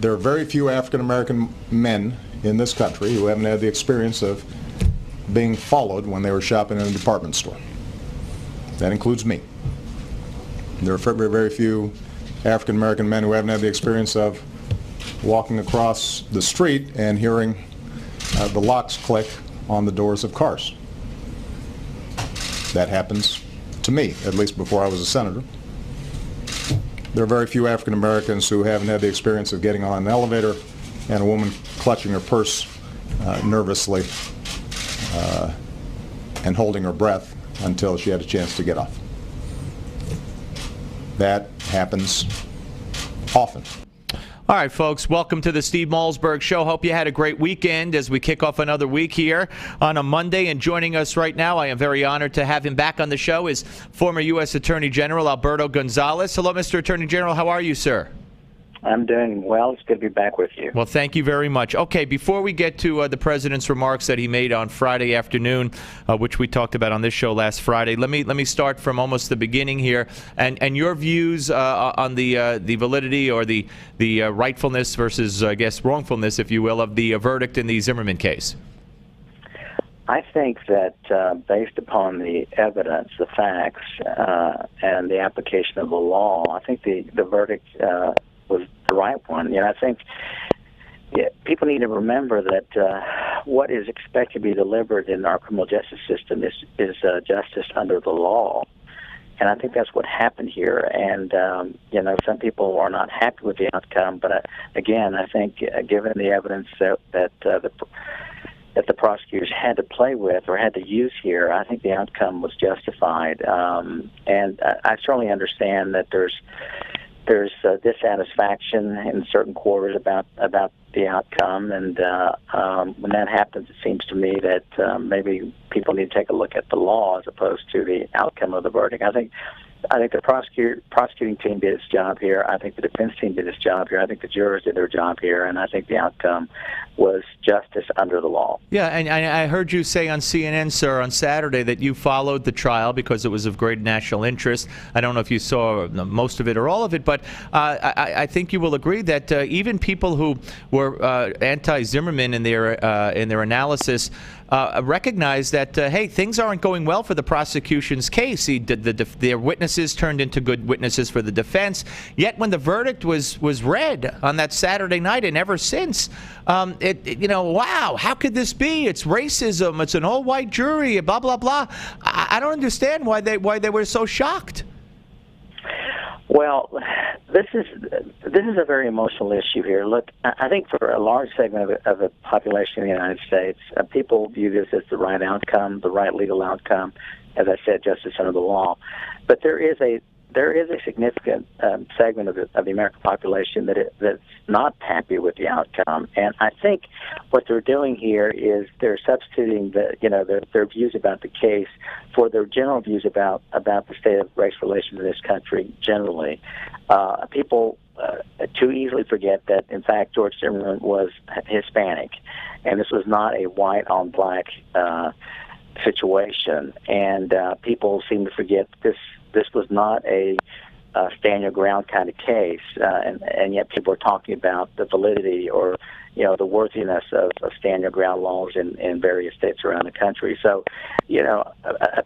There are very few African-American men in this country who haven't had the experience of being followed when they were shopping in a department store. That includes me. There are very, very few African-American men who haven't had the experience of walking across the street and hearing the locks click on the doors of cars. That happens to me, at least before I was a senator. There are very few African Americans who haven't had the experience of getting on an elevator and a woman clutching her purse nervously and holding her breath until she had a chance to get off. That happens often. All right, folks, welcome to the Steve Malzberg Show. Hope you had a great weekend as we kick off another week here on a Monday. And joining us right now, I am very honored to have him back on the show, is former U.S. Attorney General Alberto Gonzales. Hello, Mr. Attorney General. How are you, sir? I'm doing well. It's good to be back with you. Well, thank you very much. Okay, before we get to the president's remarks that he made on Friday afternoon, which we talked about on this show last Friday, let me start from almost the beginning here, and your views on the validity or the rightfulness versus, I guess, wrongfulness, if you will, of the verdict in the Zimmerman case. I think that based upon the evidence, the facts, and the application of the law, I think the verdict was the right one. I think people need to remember that what is expected to be delivered in our criminal justice system is justice under the law. And I think that's what happened here. And, some people are not happy with the outcome. But, again, I think given the evidence that the prosecutors had to play with or had to use here, I think the outcome was justified. And I certainly understand that there's dissatisfaction in certain quarters about the outcome, and when that happens, it seems to me that maybe people need to take a look at the law as opposed to the outcome of the verdict. I think the prosecuting team did its job here. I think the defense team did its job here. I think the jurors did their job here, and I think the outcome was justice under the law. Yeah, and I heard you say on CNN, sir, on Saturday that you followed the trial because it was of great national interest. I don't know if you saw most of it or all of it, but I think you will agree that even people who were anti-Zimmerman in their analysis recognize that, hey, things aren't going well for the prosecution's case. Their witnesses turned into good witnesses for the defense. Yet when the verdict was read on that Saturday night and ever since, wow, how could this be? It's racism. It's an all-white jury, blah, blah, blah. I don't understand why they were so shocked. Well, this is a very emotional issue here. Look, I think for a large segment of the population in the United States, people view this as the right outcome, the right legal outcome, as I said, justice under the law. But there is a significant segment of the American population that's not happy with the outcome, and I think what they're doing here is they're substituting their views about the case for their general views about the state of race relations in this country generally. People too easily forget that, in fact, George Zimmerman was Hispanic, and this was not a white on black situation, and people seem to forget this was not a stand your ground kind of case, and yet people are talking about the validity or the worthiness of stand your ground laws in various states around the country. So,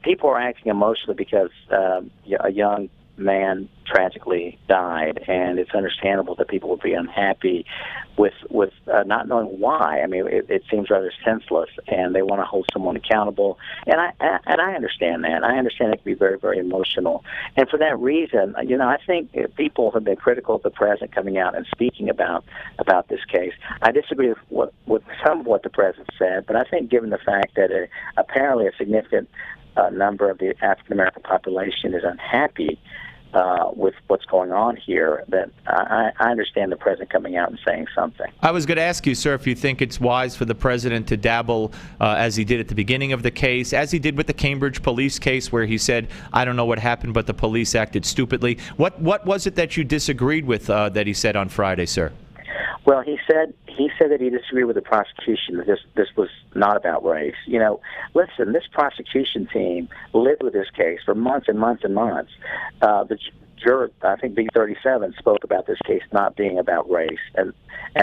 people are acting emotionally because a young man tragically died, and it's understandable that people would be unhappy with not knowing why. I mean, it seems rather senseless, and they want to hold someone accountable, and I understand that. I understand it can be very, very emotional, and for that reason, I think people have been critical of the president coming out and speaking about this case. I disagree with some of what the president said, but I think given the fact that apparently a significant number of the African American population is unhappy with what's going on here, that I understand the president coming out and saying something. I was going to ask you, sir, if you think it's wise for the president to dabble, as he did at the beginning of the case, as he did with the Cambridge police case, where he said, I don't know what happened, but the police acted stupidly. What was it that you disagreed with that he said on Friday, sir? Well, he said that he disagreed with the prosecution, that this was not about race. Listen, this prosecution team lived with this case for months and months and months. The juror, I think B37, spoke about this case not being about race, and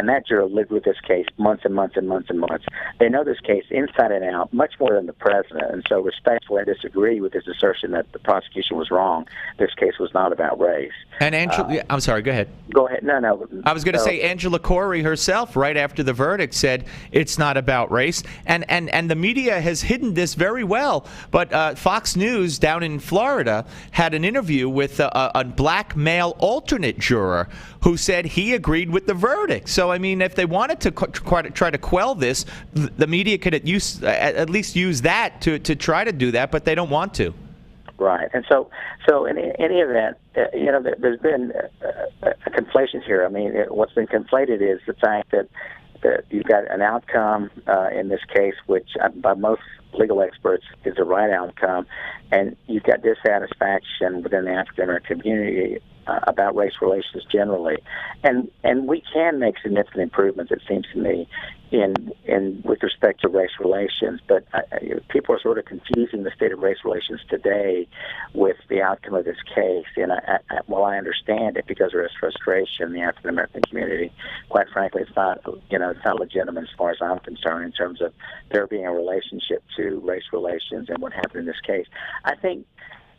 that juror lived with this case months and months and months and months. They know this case inside and out, much more than the president, and so respectfully, I disagree with his assertion that the prosecution was wrong. This case was not about race. And Angela, I'm sorry, go ahead. Go ahead. No. I was going to say Angela Corey herself, right after the verdict, said it's not about race, and the media has hidden this very well. But Fox News down in Florida had an interview with a black male alternate juror who said he agreed with the verdict. So I mean, if they wanted to try to quell this, the media could at least use that to try to do that, but they don't want to. Right, and so in any event, there's been a conflation here. I mean, what's been conflated is the fact that you've got an outcome in this case, which by most legal experts is the right outcome, and you've got dissatisfaction within the African American community about race relations generally, and we can make significant improvements, it seems to me, in with respect to race relations. But people are sort of confusing the state of race relations today with the outcome of this case. And while I understand it because there is frustration in the African American community, quite frankly, it's not legitimate as far as I'm concerned in terms of there being a relationship to race relations and what happened in this case. I think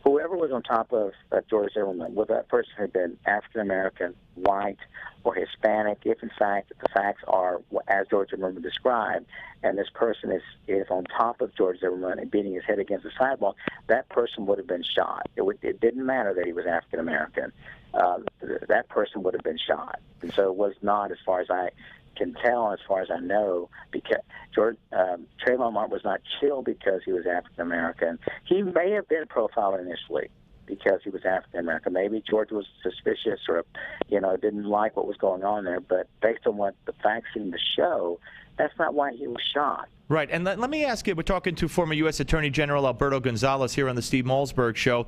whoever was on top of George Zimmerman, whether that person had been African American, white, or Hispanic, if in fact the facts are as George Zimmerman described, and this person is on top of George Zimmerman and beating his head against the sidewalk, that person would have been shot. It didn't matter that he was African American. That person would have been shot. And so it was not, as far as I can tell, as far as I know, because Trayvon Martin was not killed because he was African American. He may have been profiled initially because he was African American. Maybe George was suspicious or, didn't like what was going on there. But based on what the facts seem to show, that's not why he was shot. Right, and let me ask you, we're talking to former U.S. Attorney General Alberto Gonzales here on the Steve Malzberg Show.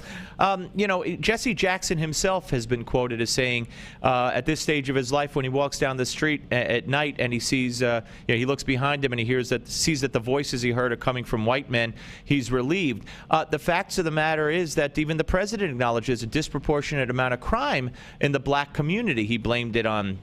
Jesse Jackson himself has been quoted as saying at this stage of his life when he walks down the street at night and he sees, he looks behind him and he sees that the voices he heard are coming from white men, he's relieved. The facts of the matter is that even the president acknowledges a disproportionate amount of crime in the black community. He blamed it on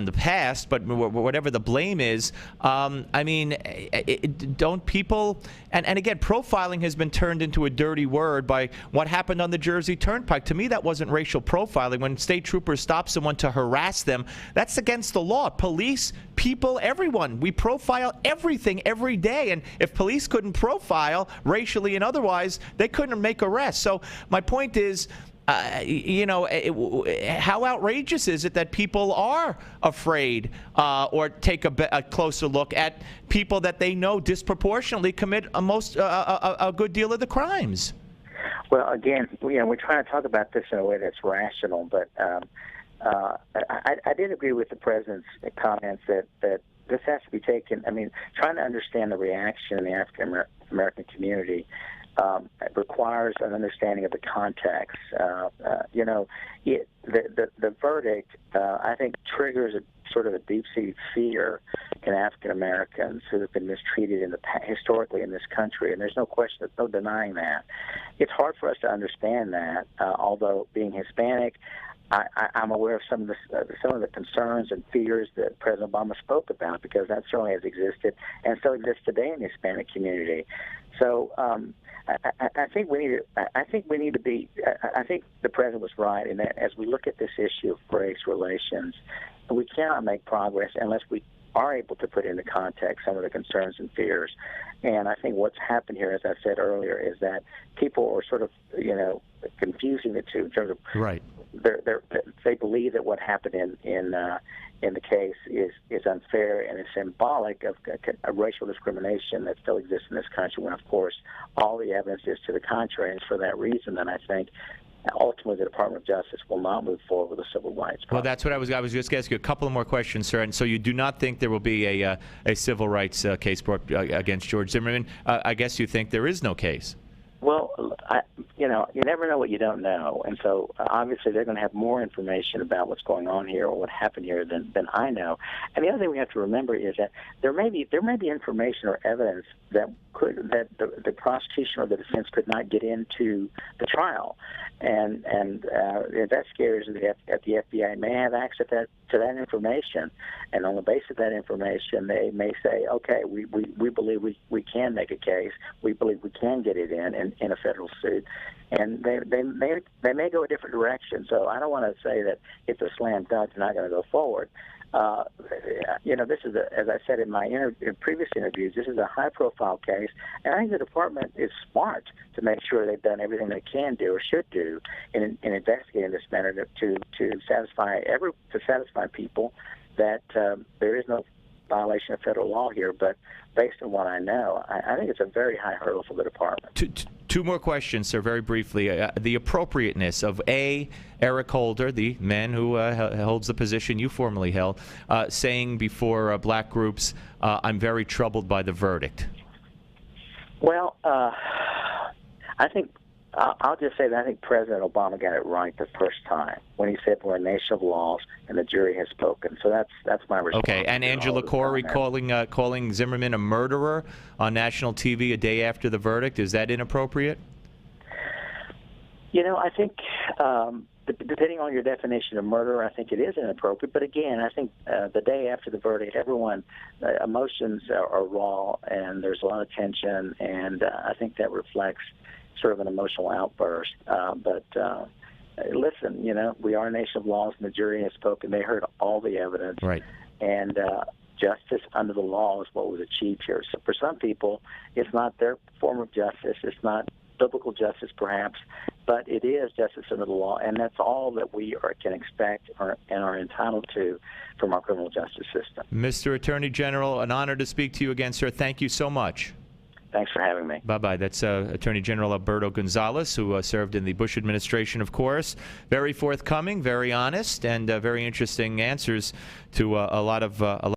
the past, but whatever the blame is, don't people, and again, profiling has been turned into a dirty word by what happened on the Jersey Turnpike. To me, that wasn't racial profiling. When state troopers stop someone to harass them, that's against the law. Police, people, everyone, we profile everything every day, and if police couldn't profile racially and otherwise, they couldn't make arrests. So my point is, how outrageous is it that people are afraid or take a closer look at people that they know disproportionately commit a good deal of the crimes? Well, again, we're trying to talk about this in a way that's rational, but I did agree with the president's comments that this has to be taken. I mean, trying to understand the reaction in the African American community requires an understanding of the context. The verdict, I think, triggers a sort of a deep-seated fear in African Americans who have been mistreated historically in this country, and there's no question, there's no denying that. It's hard for us to understand that, although being Hispanic, I'm aware of some of the concerns and fears that President Obama spoke about, because that certainly has existed and still exists today in the Hispanic community. So I think we need to be. I think the president was right in that as we look at this issue of race relations, we cannot make progress unless we are able to put into context some of the concerns and fears. And I think what's happened here, as I said earlier, is that people are sort of confusing the two in terms of right. They believe that what happened in the case is unfair and is symbolic of a racial discrimination that still exists in this country, when of course all the evidence is to the contrary. And it's for that reason that I think ultimately the Department of Justice will not move forward with a civil rights process. Well, that's what I was just going to ask you a couple of more questions, sir. And so you do not think there will be a civil rights case brought against George Zimmerman? I guess you think there is no case. Well, you never know what you don't know, and so obviously they're going to have more information about what's going on here or what happened here than I know. And the other thing we have to remember is that there may be information or evidence that the prosecution or the defense could not get into the trial, and the investigators at the FBI may have access to that information, and on the basis of that information, they may say, okay, we believe we can make a case, we believe we can get it in a federal suit, and they may go a different direction. So I don't want to say that it's a slam dunk, they're not going to go forward. This is, as I said in my in previous interviews, this is a high-profile case, and I think the department is smart to make sure they've done everything they can do or should do in investigating this matter to satisfy people that there is no violation of federal law here. But based on what I know, I think it's a very high hurdle for the department. Two more questions, sir, very briefly. The appropriateness of Eric Holder, the man who holds the position you formerly held, saying before black groups, I'm very troubled by the verdict. Well, I think I'll just say that I think President Obama got it right the first time when he said we're a nation of laws and the jury has spoken. So that's my response. Okay, and Angela Corey calling Zimmerman a murderer on national TV a day after the verdict, is that inappropriate? I think depending on your definition of murder, I think it is inappropriate. But again, I think the day after the verdict, everyone emotions are raw and there's a lot of tension, and I think that reflects sort of an emotional outburst. But listen, we are a nation of laws, and the jury has spoken. They heard all the evidence. Right. And justice under the law is what was achieved here. So for some people, it's not their form of justice. It's not biblical justice, perhaps, but it is justice under the law, and that's all that we can expect and are entitled to from our criminal justice system. Mr. Attorney General, an honor to speak to you again, sir. Thank you so much. Thanks for having me. Bye-bye. That's Attorney General Alberto Gonzales, who served in the Bush administration, of course. Very forthcoming, very honest, and very interesting answers to a lot of